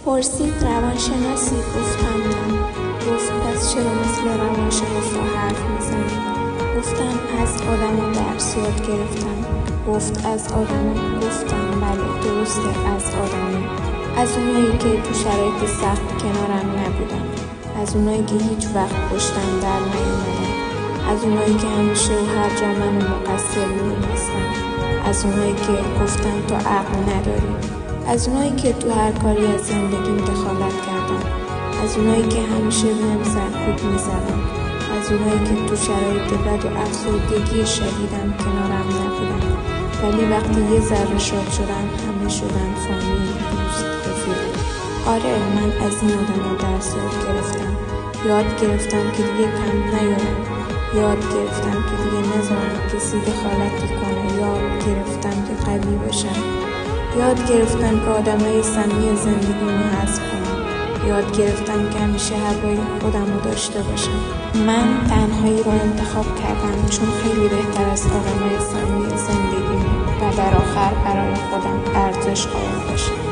پرسید روانشناسی؟ گفتم نه. گفت پس چرا مثل روانشناسا حرف میزنی؟ گفتم از آدما درس یاد گرفتم. گفت از آدما؟ گفتم بله درسته، از آدما. از اونایی که تو شرایط سخت کنارم نبودن، از اونایی که هیچ وقت پشتم در نیومدن، از اونایی که همیشه و هر جا منو مقصر می‌دونستن، از اونایی که گفتن تو عقل نداری، از اونایی که تو هر کاری از زندگیم دخالت کردن، از اونایی که همیشه بهم سرکوب می‌زدن، از اونایی که تو شرایط بد و افسردگی شدیدم کنارم نبودن، ولی وقتی یه ذره شاد شدن همه شدن فامیل، دوست، رفیق. آره من از این آدما درس یاد گرفتم که دیگه کم نیارم، یاد گرفتم که دیگه نذارم کسی دخالتی کنه، یاد گرفتم که قوی باشم، یاد گرفتم که آدمای سمی زندگیمو حذف کنم، یاد گرفتم که همیشه هوای خودمو داشته باشم. من تنهایی رو انتخاب کردم چون خیلی بهتر از آدمای سمی زندگیمه و در آخر برای خودم ارزش قائل باشم.